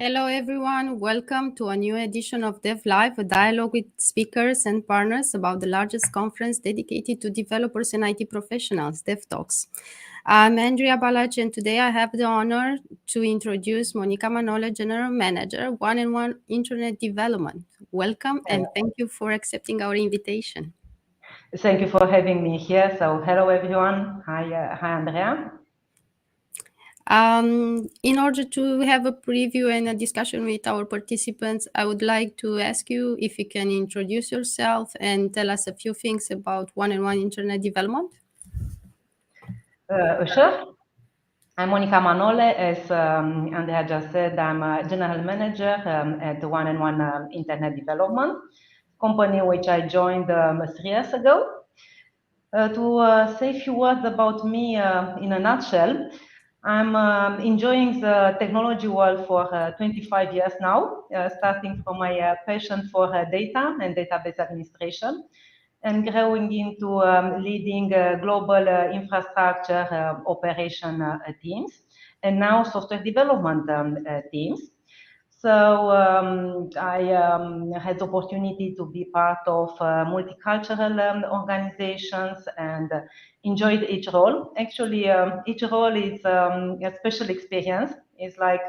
Hello, everyone. Welcome to a new edition of DevLive, a dialogue with speakers and partners about the largest conference dedicated to developers and IT professionals, DevTalks. I'm Andrea Balaci, and today I have the honor to introduce Monica Manole, General Manager, One-on-One Internet Development. Welcome, and thank you for accepting our invitation. Thank you for having me here. So, hello, everyone. Hi, Andrea. In order to have a preview and a discussion with our participants, I would like to ask you if you can introduce yourself and tell us a few things about one-on-one internet development. Sure. I'm Monica Manole. As Andrea just said, I'm a General Manager at the One-on-One Internet Development company, which I joined 3 years ago. To say a few words about me in a nutshell, I'm enjoying the technology world for 25 years now, starting from my passion for data and database administration, and growing into leading global infrastructure operation teams, and now software development teams. So I had the opportunity to be part of multicultural organizations and enjoyed each role. Actually, each role is a special experience. It's like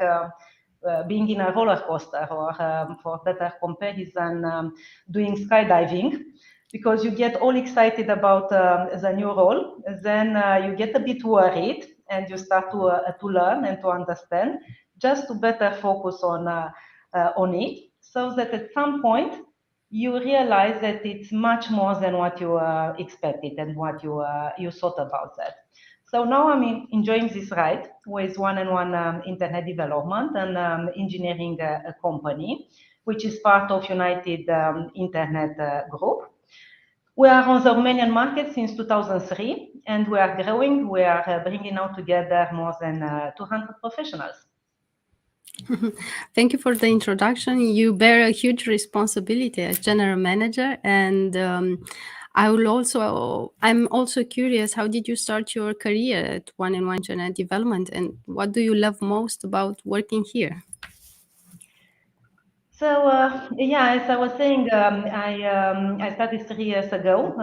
being in a roller coaster, or for better comparison, doing skydiving, because you get all excited about the new role. Then you get a bit worried and you start to learn and to understand, just to better focus on it, so that at some point you realize that it's much more than what you expected and what you thought about that. So now I'm enjoying this ride with one-on-one internet development and engineering a company, which is part of United Internet Group. We are on the Romanian market since 2003, and we are growing. We are bringing now together more than 200 professionals. Thank you for the introduction. You bear a huge responsibility as general manager, and I'm also curious, how did you start your career at One-on-One Internet Development, and what do you love most about working here? So yeah, as I was saying, I started 3 years ago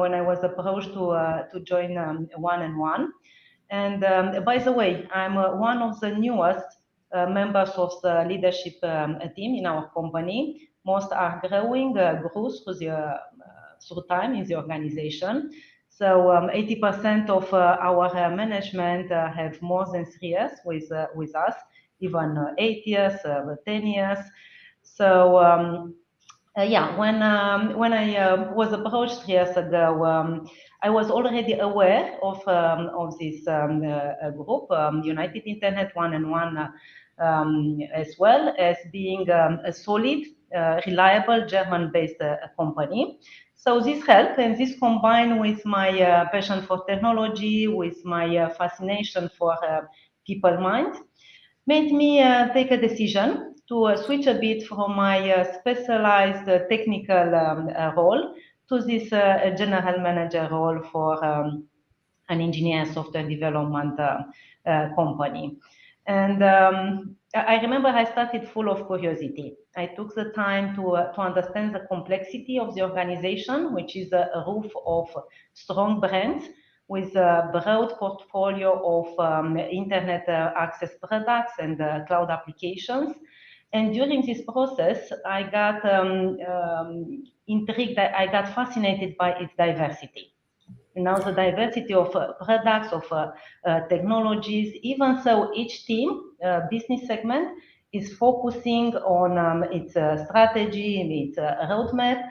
when I was approached to join One-on-One. And by the way, I'm one of the newest members of the leadership team in our company. Most are growing, grew through time in the organization. So 80% of our management have more than 3 years with us, even 8 years, 10 years. So yeah, when I was approached 3 years ago, I was already aware of this group, United Internet One-on-One, as well as being a solid, reliable German-based company. So this helped, and this combined with my passion for technology, with my fascination for people mind, made me take a decision to switch a bit from my specialized technical role to this general manager role for an engineer software development company. And I remember I started full of curiosity. I took the time to understand the complexity of the organization, which is a roof of strong brands with a broad portfolio of internet access products and cloud applications. And during this process, I got intrigued, I got fascinated by its diversity. Now the diversity of products, of technologies, even so each team, business segment, is focusing on its strategy, its roadmap,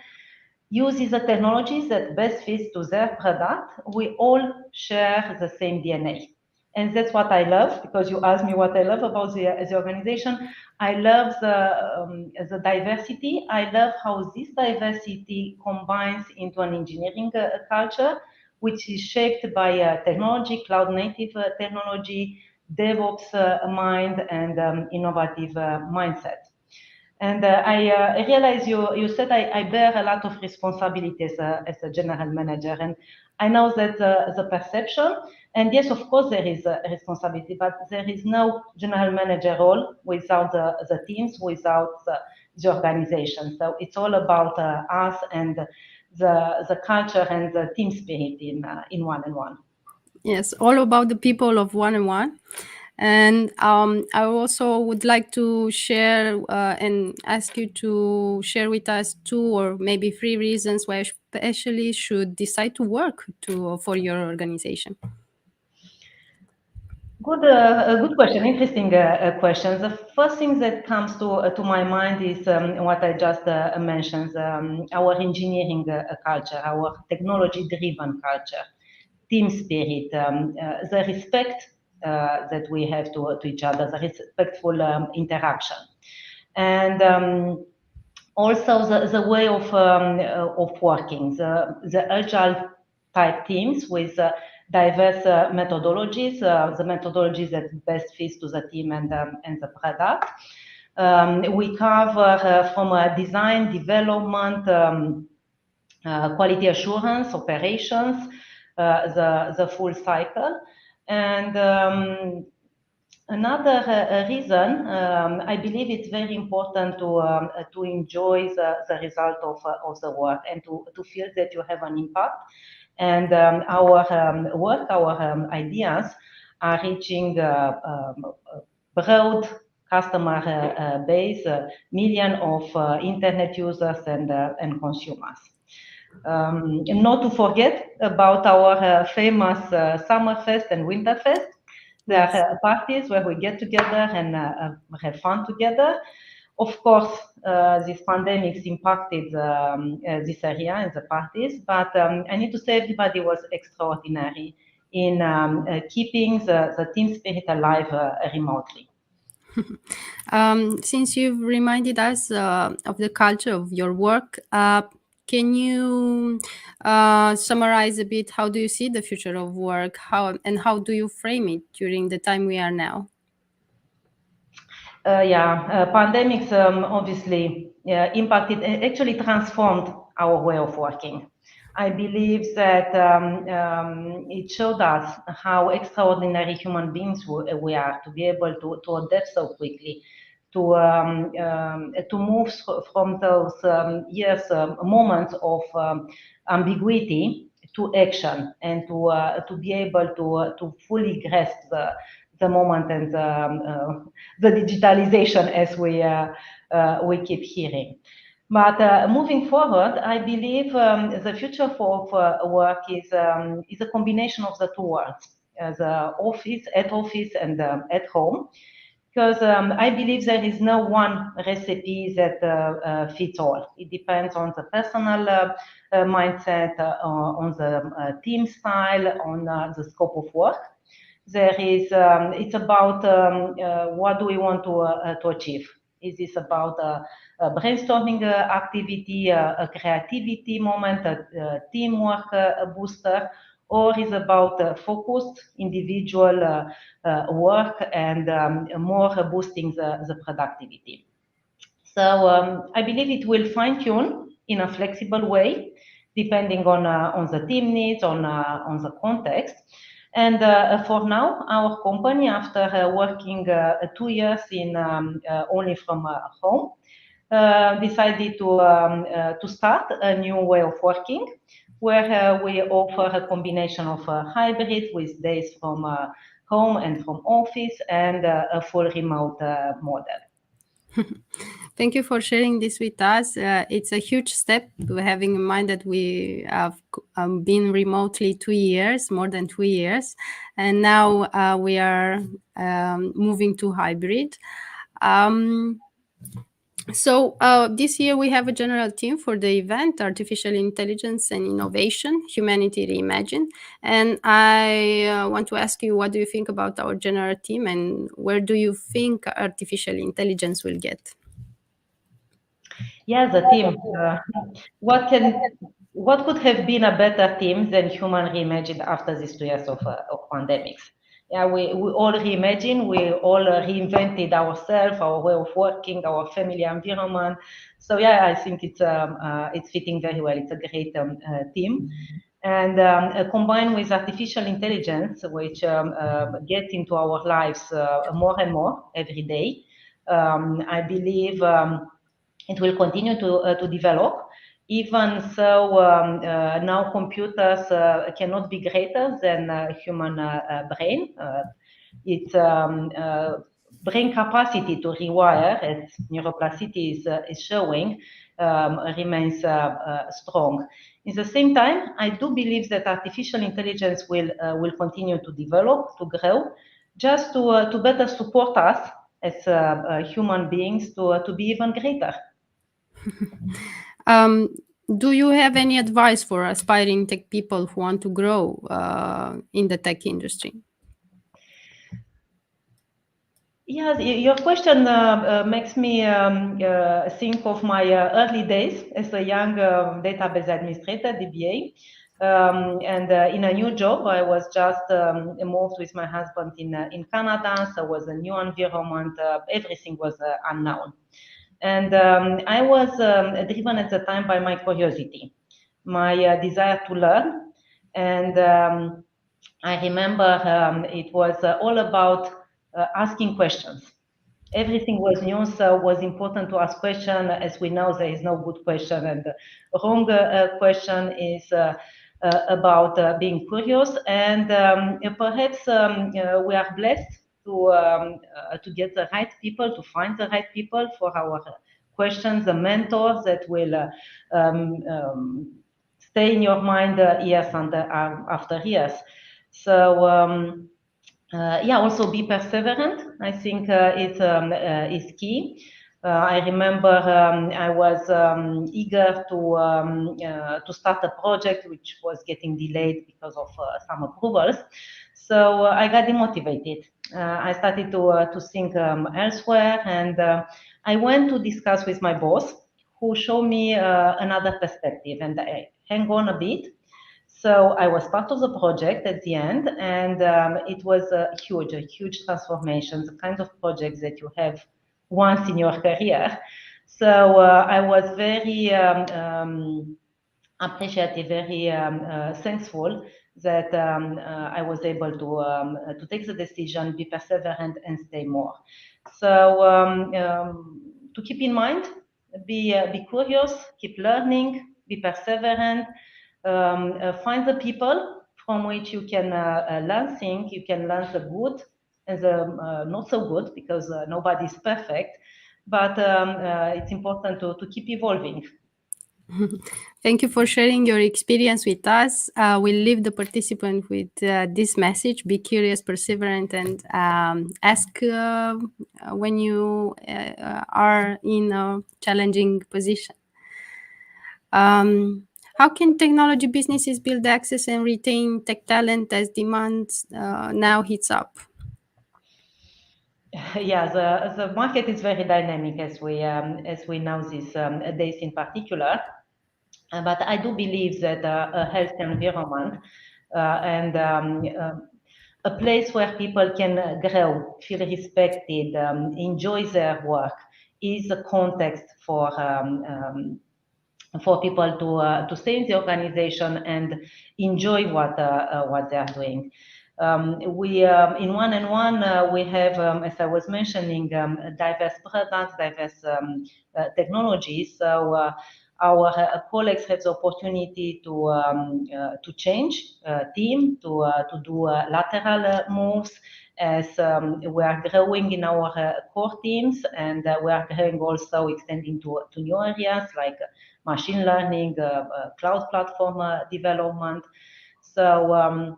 uses the technologies that best fits to their product. We all share the same DNA. And that's what I love, because you asked me what I love about the organization. I love the diversity. I love how this diversity combines into an engineering culture, which is shaped by technology, cloud native technology, DevOps mind, and innovative mindset. And I realize you said I bear a lot of responsibility as a general manager, and I know that the perception, and yes, of course there is a responsibility, but there is no general manager role without the teams, without the organization. So it's all about us and the culture and the team spirit in One and One. Yes, all about the people of One and One. And I also would like to share and ask you to share with us 2 or maybe 3 reasons why especially should decide to work for your organization. Good question. Interesting question. The first thing that comes to my mind is what I just mentioned: our engineering culture, our technology-driven culture, team spirit, the respect that we have to each other, the respectful interaction, and also the way of working, the agile type teams with diverse methodologies, the methodologies that best fits to the team and the product. We cover from design, development, quality assurance, operations, the full cycle. And another reason, I believe it's very important to enjoy the result of the work and to feel that you have an impact. And our work, our ideas are reaching broad customer base, million of internet users and consumers. Not to forget about our famous Summerfest and Winterfest. There are parties where we get together and have fun together. Of course, this pandemic impacted this area and the parties, but I need to say everybody was extraordinary in keeping the team spirit alive remotely. Since you've reminded us of the culture of your work, can you summarize a bit how do you see the future of work? How do you frame it during the time we are now? Pandemics obviously impacted, actually transformed our way of working. I believe that it showed us how extraordinary human beings we are to be able to adapt so quickly, to move from those years, moments of ambiguity to action, and to be able to fully grasp the moment and the digitalization as we keep hearing. But moving forward, I believe the future for work is a combination of the two worlds, the office and at home, because I believe there is no one recipe that fits all. It depends on the personal mindset, on the team style, on the scope of work. It's about what do we want to achieve. Is this about a brainstorming activity, a creativity moment, a teamwork booster, or is about focused individual work and more boosting the productivity? So I believe it will fine tune in a flexible way, depending on the team needs, on the context. And for now, our company, after working 2 years in only from home, decided to start a new way of working, where we offer a combination of hybrid with days from home and from office, and a full remote model. Thank you for sharing this with us. It's a huge step, having in mind that we have been remotely 2 years, more than 2 years, and now we are moving to hybrid. So this year we have a general theme for the event: artificial intelligence and innovation, humanity reimagined. And I want to ask you, what do you think about our general theme, and where do you think artificial intelligence will get? Yeah, the team. What could have been a better team than Human Reimagined after these 2 years of pandemics? yeah, we all reimagined, we all reinvented ourselves, our way of working, our family environment. So yeah, I think it's fitting very well. It's a great team. And combined with artificial intelligence, which gets into our lives more and more every day, I believe it will continue to develop. Even so, now computers cannot be greater than human brain. Its brain capacity to rewire, as neuroplasticity is showing, remains strong. At the same time, I do believe that artificial intelligence will continue to develop, to grow, just to better support us as human beings to be even greater. Do you have any advice for aspiring tech people who want to grow in the tech industry? Yeah, your question makes me think of my early days as a young database administrator, DBA. And in a new job, I was just moved with my husband in Canada, so it was a new environment. Everything was unknown. And I was driven at the time by my curiosity, my desire to learn. And I remember it was all about asking questions. Everything was new, so it was important to ask questions. As we know, there is no good question, and the wrong question is about being curious. And perhaps we are blessed to get the right people, to find the right people for our questions, the mentors that will stay in your mind years and after years. So yeah, also be perseverant. I think is key. I remember I was eager to start a project which was getting delayed because of some approvals. So I got demotivated. I started to think elsewhere, and I went to discuss with my boss, who showed me another perspective, and I hang on a bit. So I was part of the project at the end, and it was a huge transformation, the kind of projects that you have once in your career. So I was very appreciative, very thankful that I was able to take the decision, be perseverant, and stay more. So to keep in mind, be curious, keep learning, be perseverant, find the people from which you can learn things. You can learn the good and the not so good, because nobody's perfect. But it's important to keep evolving. Thank you for sharing your experience with us. We'll leave the participant with this message: be curious, perseverant, and ask when you are in a challenging position. How can technology businesses build access and retain tech talent as demand now heats up? Yeah, the market is very dynamic, as we know these days in particular. But I do believe that a healthy environment and a place where people can grow, feel respected, enjoy their work is a context for people to stay in the organization and enjoy what they are doing. We in One and One we have, as I was mentioning, diverse products, diverse technologies. So our colleagues have the opportunity to change team, to do lateral moves, as we are growing in our core teams, and we are growing also, extending to new areas like machine learning, cloud platform development. So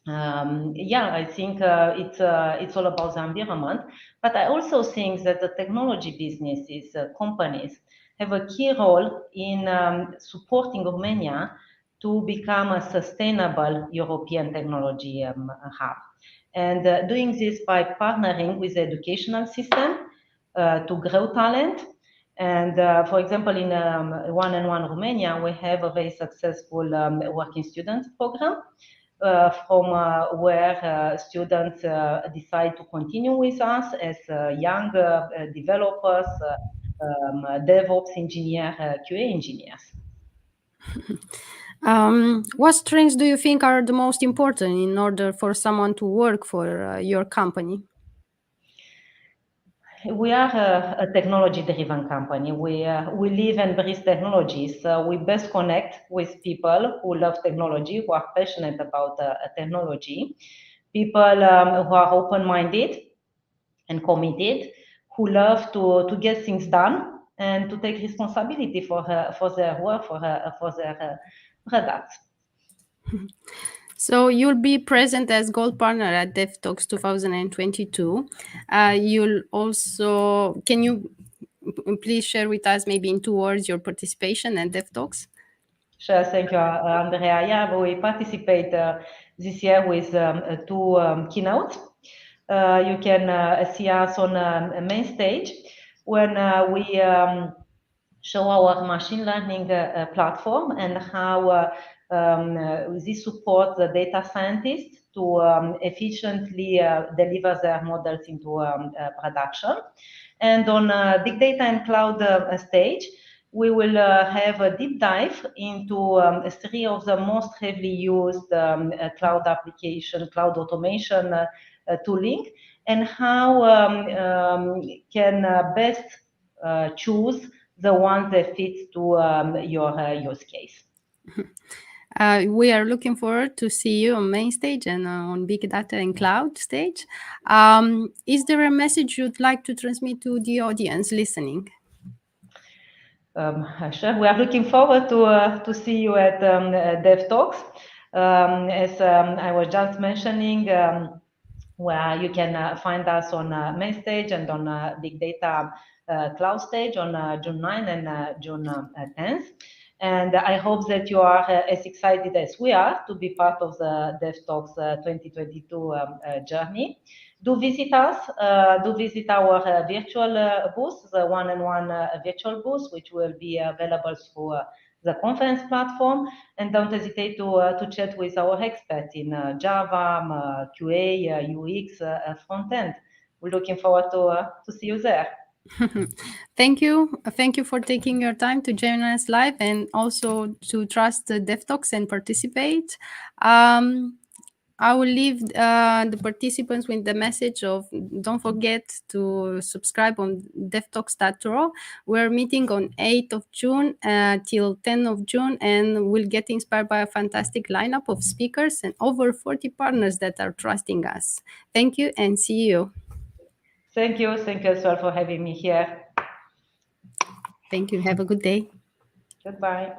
yeah, I think it's all about the environment. But I also think that the technology businesses, companies, have a key role in supporting Romania to become a sustainable European technology hub. And doing this by partnering with the educational system to grow talent. And for example, in One and One Romania, we have a very successful working student program, from where students decide to continue with us as young developers, DevOps engineer, QA engineers. What strengths do you think are the most important in order for someone to work for your company? We are a technology-driven company. We live and breathe technology. So we best connect with people who love technology, who are passionate about technology, people who are open-minded and committed, who love to get things done and to take responsibility for their work, for their products. So you'll be present as gold partner at DevTalks 2022. You'll also, can you please share with us maybe in 2 words your participation at DevTalks? Sure, thank you, Andrea. Yeah, we participate this year with 2 keynotes. You can see us on a main stage when we show our machine learning platform and how this supports the data scientists to efficiently deliver their models into production. And on big data and cloud stage, we will have a deep dive into 3 of the most heavily used cloud application, cloud automation tooling, and how can best choose the one that fits to your use case. We are looking forward to see you on main stage and on big data and cloud stage. Is there a message you'd like to transmit to the audience listening? Sure. We are looking forward to see you at DevTalks. As I was just mentioning, where you can find us on main stage and on big data cloud stage on June 9 and June 10th. And I hope that you are as excited as we are to be part of the DevTalks 2022 journey. Do visit us, do visit our virtual booth, the one-on-one virtual booth, which will be available through the conference platform. And don't hesitate to chat with our experts in Java, QA, UX, front end. We're looking forward to see you there. Thank you. Thank you for taking your time to join us live and also to trust the DevTalks and participate. I will leave the participants with the message of don't forget to subscribe on devtalks.ro. We're meeting on 8th of June till 10th of June, and we'll get inspired by a fantastic lineup of speakers and over 40 partners that are trusting us. Thank you and see you. Thank you. Thank you as well for having me here. Thank you. Have a good day. Goodbye.